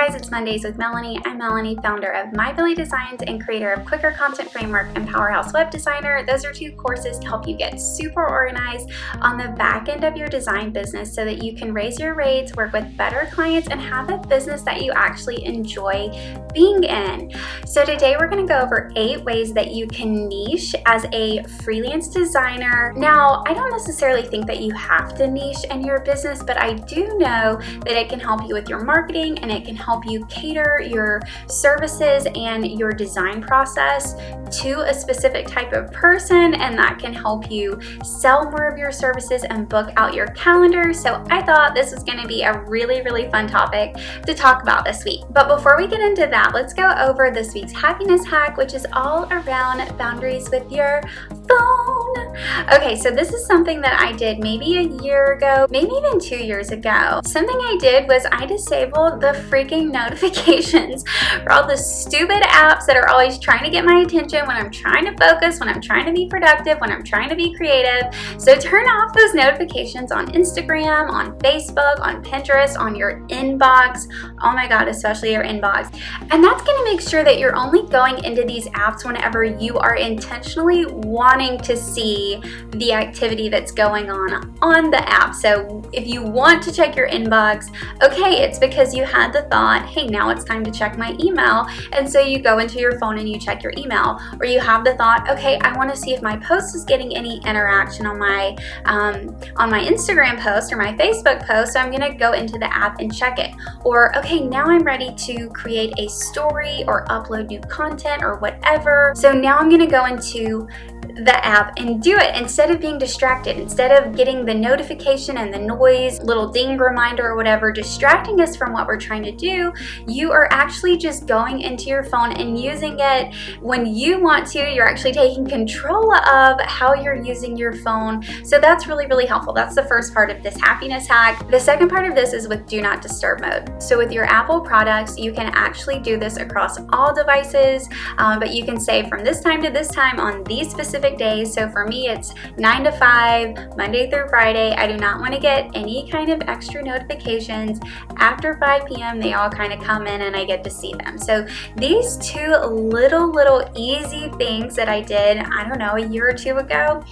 guys, it's Mondays with Melanie. I'm Melanie, founder of My Billy Designs and creator of Quicker Content Framework and Powerhouse Web Designer. Those are 2 courses to help you get super organized on the back end of your design business so that you can raise your rates, work with better clients, and have a business that you actually enjoy being in. So today we're going to go over 8 ways that you can niche as a freelance designer. Now, I don't necessarily think that you have to niche in your business, but I do know that it can help you with your marketing and it can help you cater your services and your design process to a specific type of person, and that can help you sell more of your services and book out your calendar. So I thought this was going to be a really fun topic to talk about this week. But before we get into that, let's go over this week's happiness hack, which is all around boundaries with your phone. Okay, so this is something that I did maybe a year ago, maybe even 2 years ago. Something I did was I disabled the freaking notifications for all the stupid apps that are always trying to get my attention when I'm trying to focus, when I'm trying to be productive, when I'm trying to be creative. So turn off those notifications on Instagram, on Facebook, on Pinterest, on your inbox. Oh my God, especially your inbox. And that's going to make sure that you're only going into these apps whenever you are intentionally wanting to see the activity that's going on the app. So if you want to check your inbox, okay, it's because you had the thought, hey, now it's time to check my email. And so you go into your phone and you check your email. Or you have the thought, okay, I want to see if my post is getting any interaction on my Instagram post or my Facebook post. So I'm going to go into the app and check it. Or, okay, now I'm ready to create a story or upload new content or whatever. So now I'm going to go into the app and do it instead of being distracted, instead of getting the notification and the noise, little ding reminder or whatever distracting us from what we're trying to do. You are actually just going into your phone and using it when you want to. You're actually taking control of how you're using your phone. So that's really helpful. That's the first part of this happiness hack. The second part of this is with do not disturb mode. So with your Apple products, you can actually do this across all devices, but you can say from this time to this time on these specific days. So for me, it's 9 to 5, Monday through Friday. I do not want to get any kind of extra notifications. After 5 p.m., they all kind of come in and I get to see them. So these 2 little easy things that I did, I don't know, a year or 2 ago,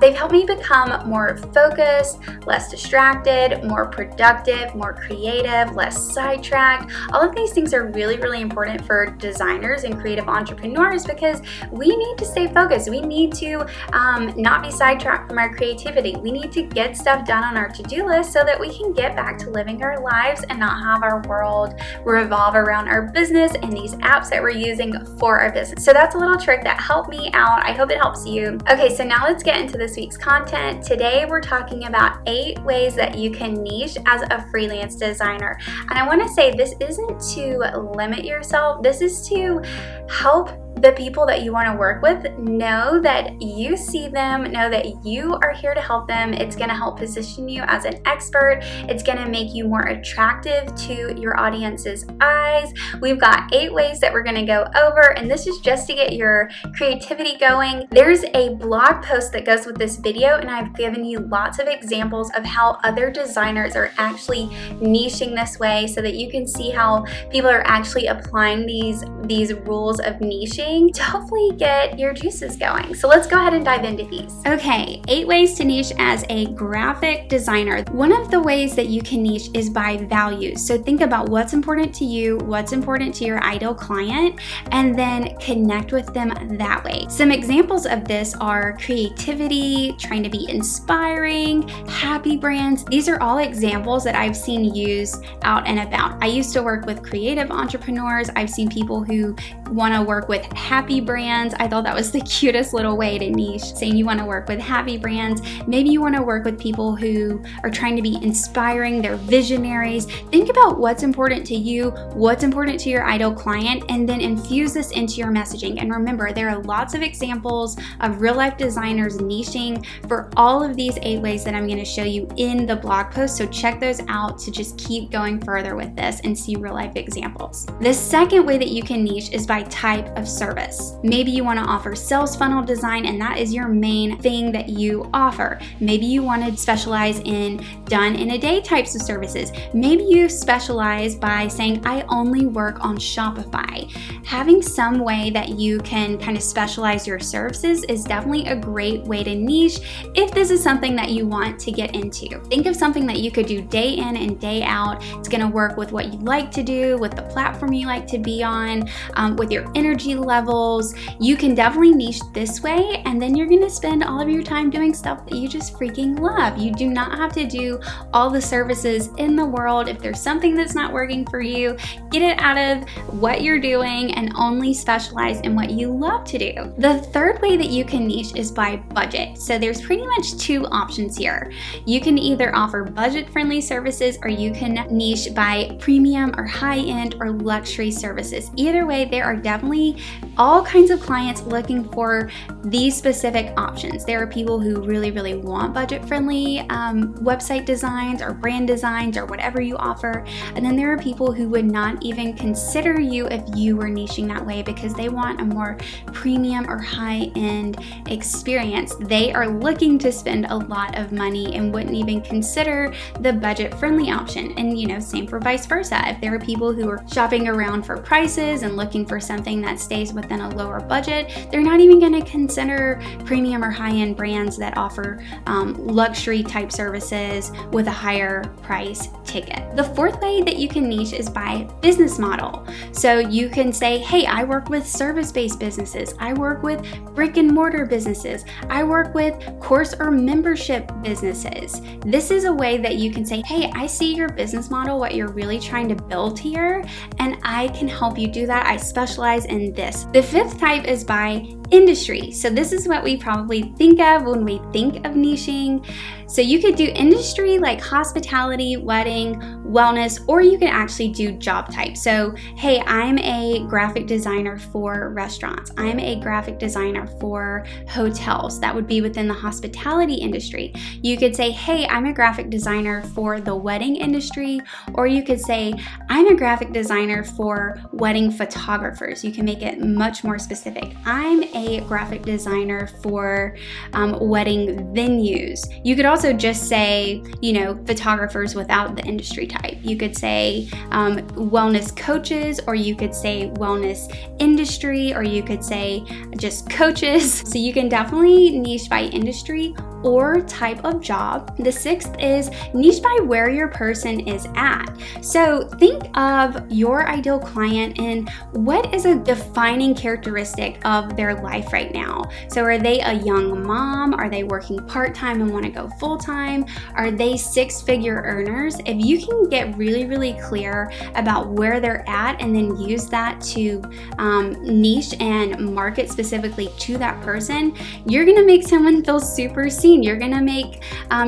they've helped me become more focused, less distracted, more productive, more creative, less sidetracked. All of these things are really important for designers and creative entrepreneurs because we need to stay focused. We need to not be sidetracked from our creativity. We need to get stuff done on our to-do list so that we can get back to living our lives and not have our world revolve around our business and these apps that we're using for our business. So that's a little trick that helped me out. I hope it helps you. Okay, so now let's get into this week's content. Today we're talking about 8 ways that you can niche as a freelance designer. And I want to say this isn't to limit yourself. This is to help the people that you want to work with know that you see them, know that you are here to help them. It's going to help position you as an expert. It's going to make you more attractive to your audience's eyes. We've got 8 ways that we're going to go over, and this is just to get your creativity going. There's a blog post that goes with this video, and I've given you lots of examples of how other designers are actually niching this way so that you can see how people are actually applying these rules of niching to hopefully get your juices going. So let's go ahead and dive into these. Okay, 8 ways to niche as a graphic designer. One of the ways that you can niche is by values. So think about what's important to you, what's important to your ideal client, and then connect with them that way. Some examples of this are creativity, trying to be inspiring, happy brands. These are all examples that I've seen used out and about. I used to work with creative entrepreneurs. I've seen people who want to work with happy brands. I thought that was the cutest little way to niche, saying you want to work with happy brands. Maybe you want to work with people who are trying to be inspiring, they're visionaries. Think about what's important to you, what's important to your ideal client, and then infuse this into your messaging. And remember, there are lots of examples of real life designers niching for all of these 8 ways that I'm going to show you in the blog post, so check those out to just keep going further with this and see real life examples. The second way that you can niche is by type of service. Maybe you want to offer sales funnel design and that is your main thing that you offer. Maybe you want to specialize in done in a day types of services. Maybe you specialize by saying, I only work on Shopify. Having some way that you can kind of specialize your services is definitely a great way to niche if this is something that you want to get into. Think of something that you could do day in and day out. It's going to work with what you like to do, with the platform you like to be on, with your energy levels. You can definitely niche this way, and then you're going to spend all of your time doing stuff that you just freaking love. You do not have to do all the services in the world. If there's something that's not working for you, get it out of what you're doing and only specialize in what you love to do. The third way that you can niche is by budget. So there's pretty much two options here. You can either offer budget-friendly services or you can niche by premium or high-end or luxury services. Either way, there are definitely all kinds of clients looking for these specific options. There are people who really want budget-friendly website designs or brand designs or whatever you offer. And then there are people who would not even consider you if you were niching that way because they want a more premium or high-end experience. They are looking to spend a lot of money and wouldn't even consider the budget-friendly option. And same for vice versa. If there are people who are shopping around for prices and looking for something that stays within a lower budget, they're not even going to consider premium or high-end brands that offer luxury type services with a higher price ticket. The fourth way that you can niche is by business model. So you can say, hey, I work with service-based businesses. I work with brick and mortar businesses. I work with course or membership businesses. This is a way that you can say, hey, I see your business model, what you're really trying to build here, and I can help you do that. I specialize in this. The fifth type is by industry. So this is what we probably think of when we think of niching. So you could do industry like hospitality, wedding, wellness, or you can actually do job type. So, hey, I'm a graphic designer for restaurants. I'm a graphic designer for hotels. That would be within the hospitality industry. You could say, hey, I'm a graphic designer for the wedding industry, or you could say, I'm a graphic designer for wedding photographers. You can make it much more specific. I'm a graphic designer for wedding venues. You could also just say, photographers without the industry type. You could say wellness coaches, or you could say wellness industry, or you could say just coaches. So you can definitely niche by industry or type of job. The sixth is niche by where your person is at. So think of your ideal client and what is a defining characteristic of their life right now. So are they a young mom? Are they working part-time and want to go full-time? Are they six-figure earners? If you can get really clear about where they're at and then use that to niche and market specifically to that person, you're going to make someone feel super seen. You're going to make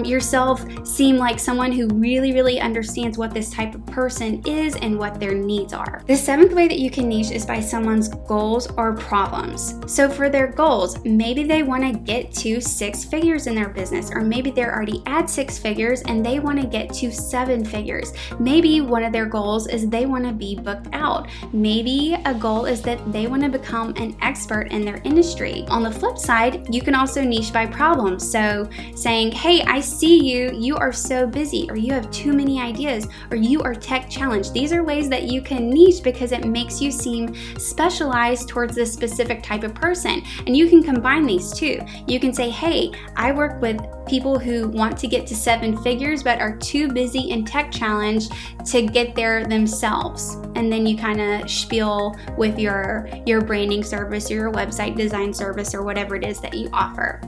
yourself seem like someone who really understands what this type of person is and what their needs are. The seventh way that you can niche is by someone's goals or problems. So for their goals, maybe they want to get to 6 figures in their business, or maybe they're already at 6 figures and they want to get to 7 figures. Maybe one of their goals is they want to be booked out. Maybe a goal is that they want to become an expert in their industry. On the flip side, you can also niche by problems. So saying, hey, I see you are so busy, or you have too many ideas, or you are tech challenged. These are ways that you can niche because it makes you seem specialized towards this specific type of person. And you can combine these too. You can say, hey, I work with people who want to get to 7 figures but are too busy and tech challenged to get there themselves. And then you kind of spiel with your branding service or your website design service or whatever it is that you offer.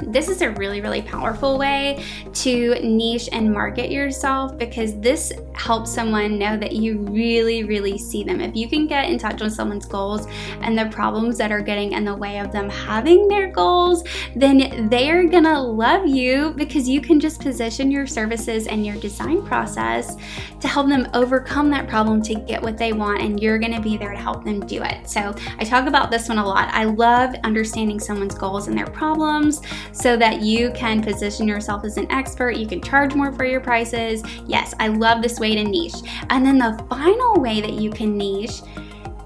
This is a really powerful way to niche and market yourself, because this helps someone know that you really see them. If you can get in touch with someone's goals and the problems that are getting in the way of them having their goals, then they're gonna love you, because you can just position your services and your design process to help them overcome that problem to get what they want, and you're gonna be there to help them do it. So I talk about this one a lot. I love understanding someone's goals and their problems. so that you can position yourself as an expert. You can charge more for your prices. Yes, I love this way to niche. And then the final way that you can niche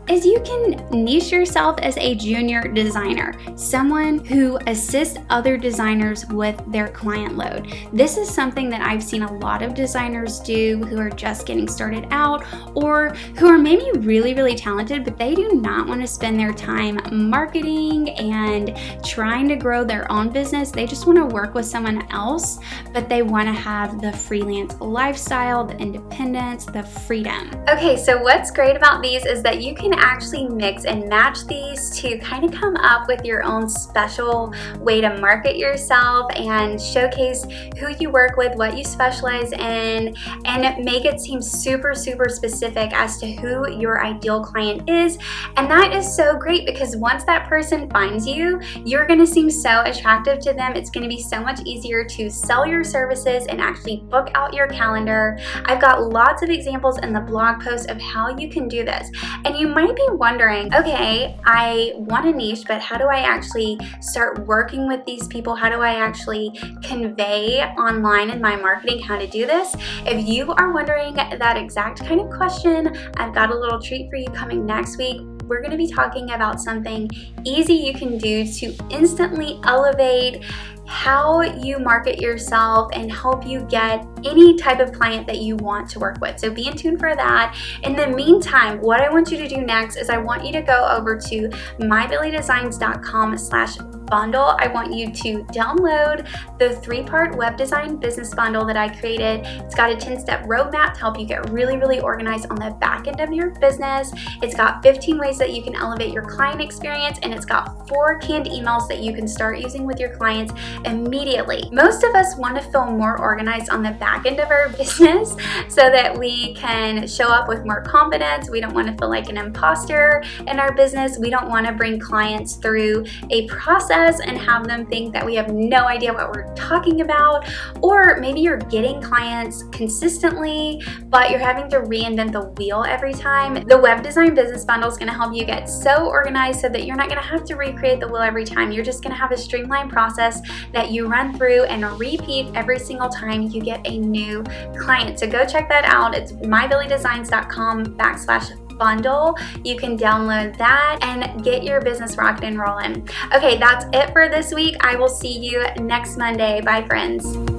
is you can niche yourself as a junior designer, someone who assists other designers with their client load. This is something that I've seen a lot of designers do who are just getting started out, or who are maybe really, really talented, but they do not want to spend their time marketing and trying to grow their own business. They just want to work with someone else, but they want to have the freelance lifestyle, the independence, the freedom. Okay, so what's great about these is that you can actually mix and match these to kind of come up with your own special way to market yourself and showcase who you work with, what you specialize in, and make it seem super, super specific as to who your ideal client is. And that is so great because once that person finds you, you're going to seem so attractive to them. It's going to be so much easier to sell your services and actually book out your calendar. I've got lots of examples in the blog post of how you can do this. And you might be wondering, okay, I want a niche, but how do I actually start working with these people? How do I actually convey online in my marketing how to do this? If you are wondering that exact kind of question, I've got a little treat for you coming next week. We're going to be talking about something easy you can do to instantly elevate how you market yourself and help you get any type of client that you want to work with. So be in tune for that. In the meantime, what I want you to do next is I want you to go over to mybillydesigns.com/bundle. I want you to download the 3-part web design business bundle that I created. It's got a 10-step roadmap to help you get really, really organized on the back end of your business. It's got 15 ways that you can elevate your client experience, and it's got 4 canned emails that you can start using with your clients immediately. Most of us want to feel more organized on the back end of our business so that we can show up with more confidence. We don't want to feel like an imposter in our business. We don't want to bring clients through a process and have them think that we have no idea what we're talking about. Or maybe you're getting clients consistently, but you're having to reinvent the wheel every time. The web design business bundle is going to help you get so organized so that you're not going to have to recreate the wheel every time. You're just going to have a streamlined process that you run through and repeat every single time you get a new client. So go check that out. It's mybillydesigns.com/bundle. You can download that and get your business rocking and rolling. Okay, that's it for this week. I will see you next Monday. Bye, friends.